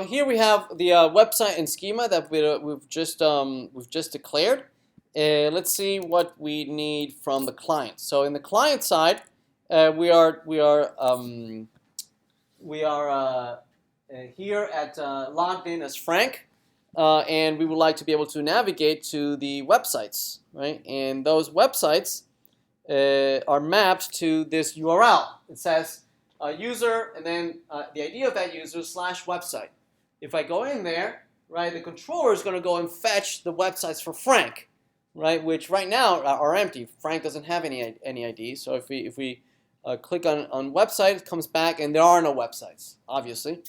here we have the website and schema that we've just declared. Let's see what we need from the client. So in the client side, we are here at logged in as Frank, and we would like to be able to navigate to the websites, right? And those websites are mapped to this URL. It says user and then the ID of that user / website. If I go in there, right, the controller is going to go and fetch the websites for Frank, right, which right now are empty. Frank doesn't have any ID. So if we click on website, it comes back, and there are no websites, obviously,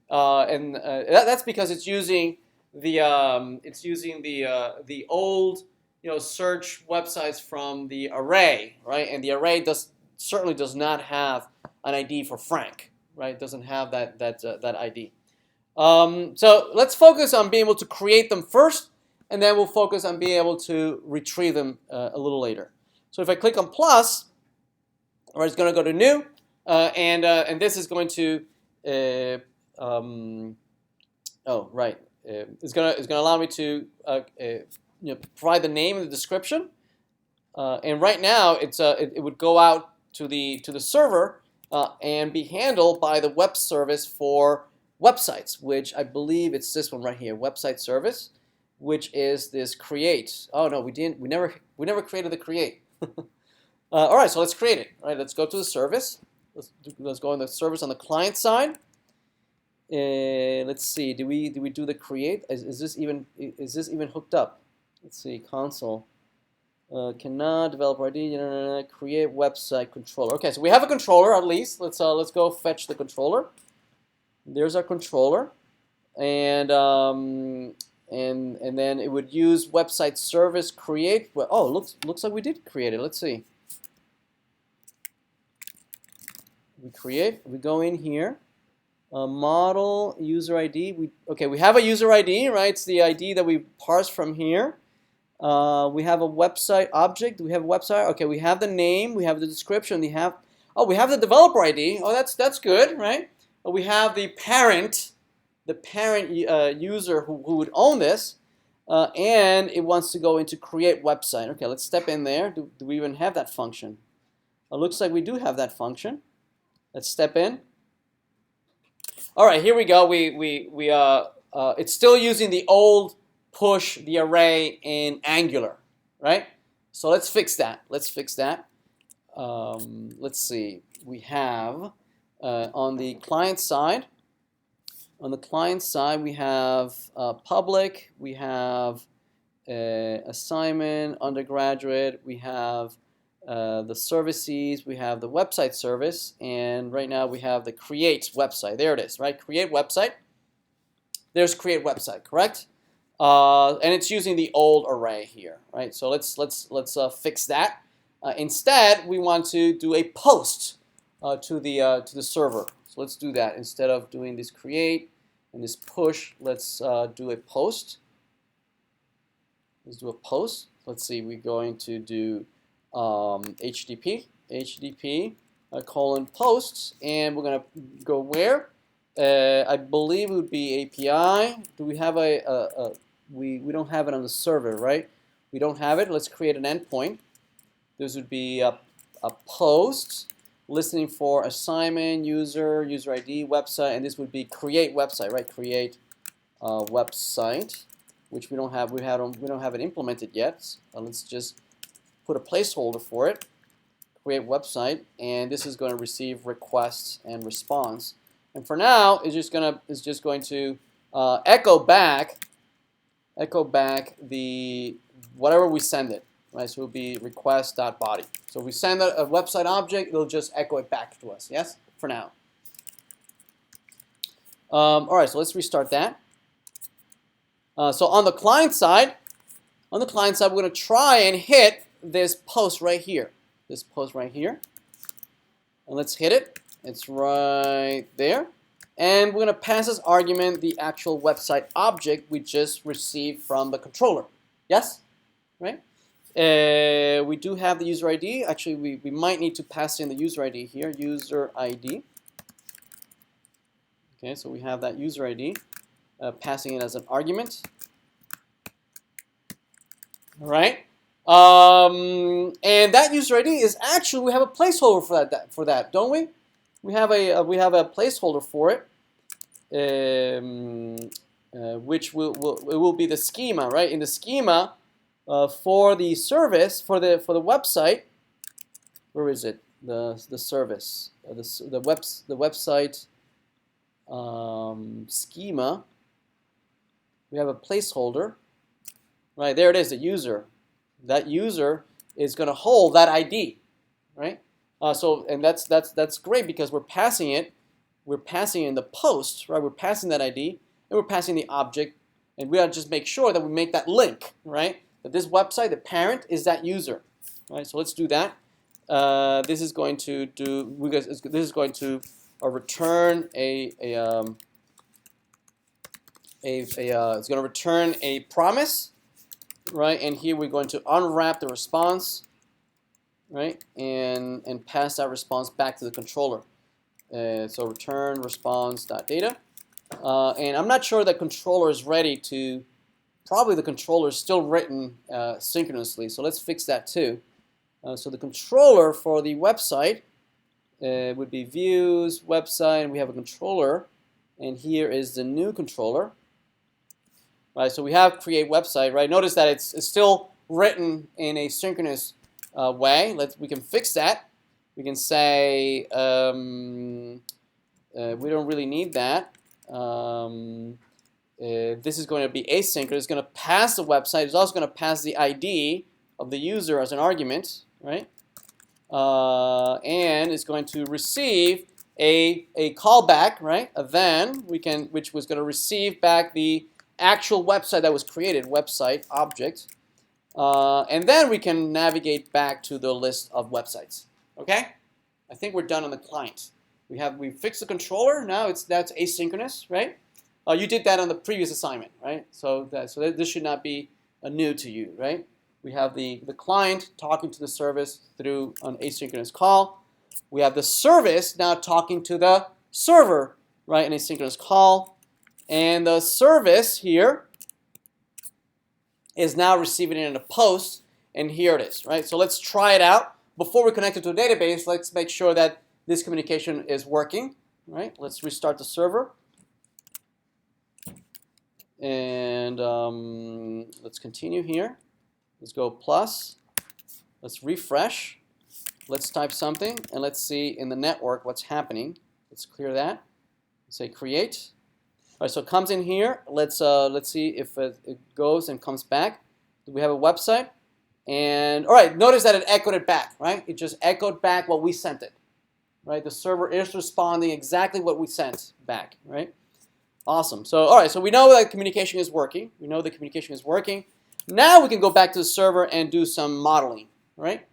and that's because it's using the old search websites from the array, right? And the array certainly does not have an ID for Frank, right? It doesn't have that ID. So let's focus on being able to create them first, and then we'll focus on being able to retrieve them a little later. So if I click on plus, or it's going to go to new, and this is going to it's going to allow me to provide the name and the description. And right now it would go out to the server and be handled by the web service for websites, which I believe it's this one right here, website service, which is this create. Oh no, we didn't. We never created the create. All right, so let's create it. All right, let's go to the service. Let's go on the service on the client side. Let's see. Do we do the create? Is this even hooked up? Let's see. Console. Cannot developer ID. Create website controller. Okay, so we have a controller at least. Let's go fetch the controller. There's our controller, and then it would use website service create. Oh, looks like we did create it. Let's see. We create. We go in here. Model user ID. We have a user ID, right? It's the ID that we parse from here. We have a website object. We have a website. Okay, we have the name. We have the description. We have the developer ID. Oh, that's good, right? We have the parent user who would own this, and it wants to go into create website. Okay, let's step in there. Do we even have that function? It looks like we do have that function. Let's step in. All right, here we go. It's still using the old push the array in Angular, right? So let's fix that. Let's see. We have on the client side. On the client side, we have public. We have assignment, undergraduate. We have the services, we have the website service, and right now we have the create website. There it is, right? Create website. There's create website, correct? And it's using the old array here, right? So let's fix that. Instead, we want to do a post to the server. So let's do that instead of doing this create and this push. Let's do a post. Let's do a post. Let's see. We're going to do HTTP colon posts, and we're gonna go where? I believe it would be API. Do we have we don't have it on the server, right? We don't have it. Let's create an endpoint. This would be a post listening for assignment, user ID, website, and this would be create website, right? Create website, which we don't have. We don't have it implemented yet. Let's just put a placeholder for it, create website, and this is going to receive requests and response. And for now, it's just going to echo back the whatever we send it, right? So it will be request.body. So if we send a website object, it'll just echo it back to us. Yes, for now. All right, so let's restart that. So on the client side, we're going to try and hit this post right here. And let's hit it. It's right there. And we're going to pass as argument the actual website object we just received from the controller. Yes? Right? We do have the user ID. Actually, we might need to pass in the user ID here. User ID. Okay, so we have that user ID. passing it as an argument. All right. And that user ID is actually, we have a placeholder for that, don't we? We have a placeholder for it, which will be the schema, right? In the schema for the service for the website, where is it? The service, the website schema. We have a placeholder, right? There it is, the user. That user is going to hold that ID, right? And that's great because we're passing it. We're passing in the post, right? We're passing that ID and we're passing the object, and we gotta just make sure that we make that link, right? That this website, the parent, is that user, right? So let's do that. This is going to return it's going to return a promise, right? And here we're going to unwrap the response, right? And pass that response back to the controller. So return response.data. And I'm not sure that controller is ready to. Probably the controller is still written synchronously. So let's fix that too. So the controller for the website would be views, website, and we have a controller. And here is the new controller. Right, so we have create website, right? Notice that it's still written in a synchronous way. We can fix that. We can say we don't really need that. This is going to be asynchronous. It's going to pass the website. It's also going to pass the ID of the user as an argument, right? And it's going to receive a callback, right? A then which was going to receive back the actual website that was created, website object, and then we can navigate back to the list of websites. Okay, I think we're done on the client. We fixed the controller. Now that's asynchronous, right? You did that on the previous assignment, right? So this should not be new to you, right? We have the client talking to the service through an asynchronous call. We have the service now talking to the server, right? An asynchronous call. And the service here is now receiving it in a post, and here it is, right? So let's try it out. Before we connect it to a database, let's make sure that this communication is working, right? Let's restart the server. And let's continue here. Let's go plus. Let's refresh. Let's type something, and let's see in the network what's happening. Let's clear that. Say create. All right, so it comes in here. Let's see if it goes and comes back. Do we have a website? And all right, notice that it echoed it back, right? It just echoed back what we sent it, right? The server is responding exactly what we sent back, right? Awesome. So all right, so we know that communication is working. We know the communication is working. Now we can go back to the server and do some modeling, right?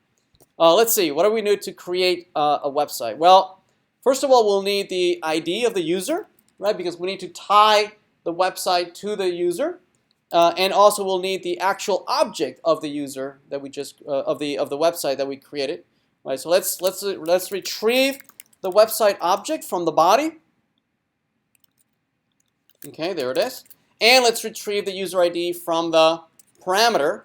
Let's see. What do we need to create a website? Well, first of all, we'll need the ID of the user, right? Because we need to tie the website to the user, and also we'll need the actual object of the user that we just of the website that we created, right? So let's retrieve the website object from the body. Okay, there it is, and let's retrieve the user ID from the parameter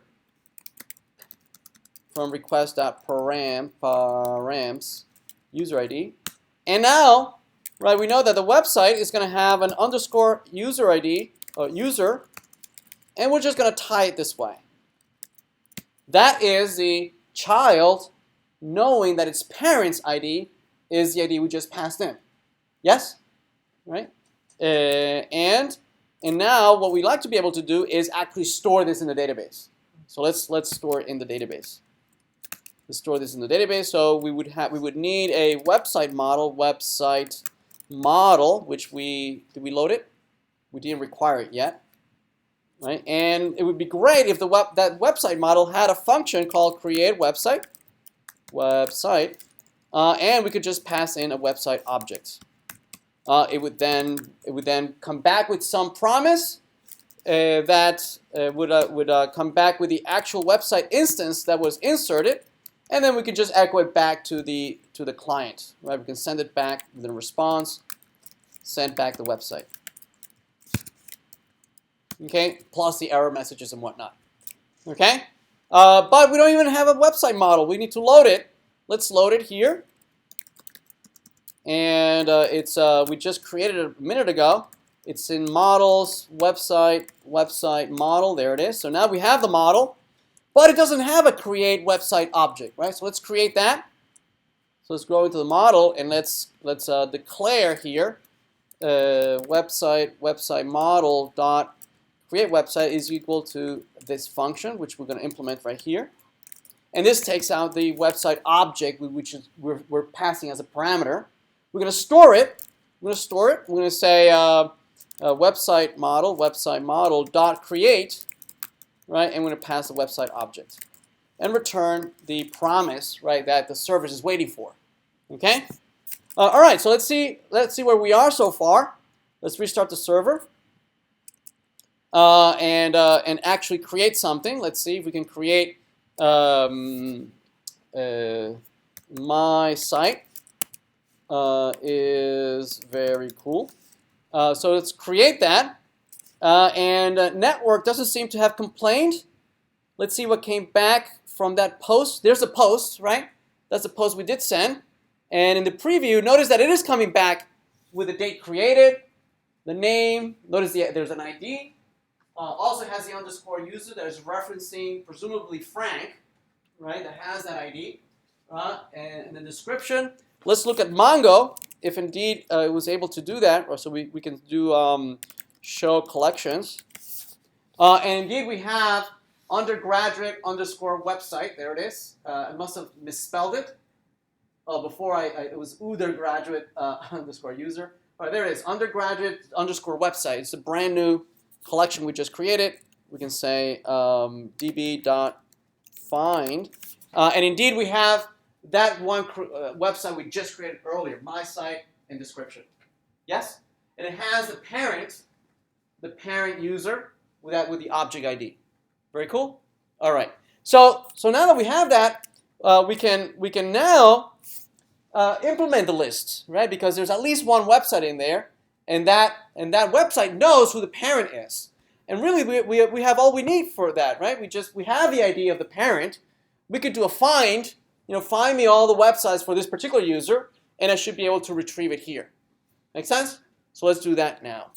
from request.params user ID, and now. Right, we know that the website is going to have an underscore user ID, user, and we're just going to tie it this way. That is the child knowing that its parent's ID is the ID we just passed in. Yes? Right? And now what we like to be able to do is actually store this in the database. So let's store it in the database. Let's store this in the database. So we would need a website model, which did we load it? We didn't require it yet, right? And it would be great if that website model had a function called create website, and we could just pass in a website object. It would then come back with some promise that would come back with the actual website instance that was inserted, and then we could just echo it back to the client. Right? We can send it back with a response, send back the website. Okay, plus the error messages and whatnot. Okay, but we don't even have a website model. We need to load it. Let's load it here. And we just created it a minute ago. It's in models, website model. There it is. So now we have the model, but it doesn't have a create website object, right? So let's create that. So let's go into the model and let's declare here website model dot create website is equal to this function, which we're going to implement right here. And this takes out the website object, which is we're passing as a parameter. We're going to store it. We're going to say website model dot create, right? And we're going to pass the website object and return the promise, right, that the service is waiting for. Okay. All right. So let's see where we are so far. Let's restart the server and actually create something. Let's see if we can create my site. Is very cool. So let's create that. And network doesn't seem to have complained. Let's see what came back from that post. There's a post, right? That's a post we did send. And in the preview, notice that it is coming back with the date created, the name. Notice there's an ID. Also has the underscore user that is referencing presumably Frank, right? That has that ID. And the description. Let's look at Mongo, if indeed it was able to do that. So we can do show collections. And indeed we have undergraduate underscore website. There it is. I must have misspelled it. Before it was undergraduate underscore user. All right, there it is. Undergraduate underscore website. It's a brand new collection we just created. We can say db.find. And indeed we have that one website we just created earlier, my site and description. Yes? And it has the parent user with the object ID. Very cool? All right. So now that we have that, we can now implement the list, right? Because there's at least one website in there, and that website knows who the parent is. And really, we have all we need for that, right? We have the ID of the parent. We could do a find. Find me all the websites for this particular user, and I should be able to retrieve it here. Make sense? So let's do that now.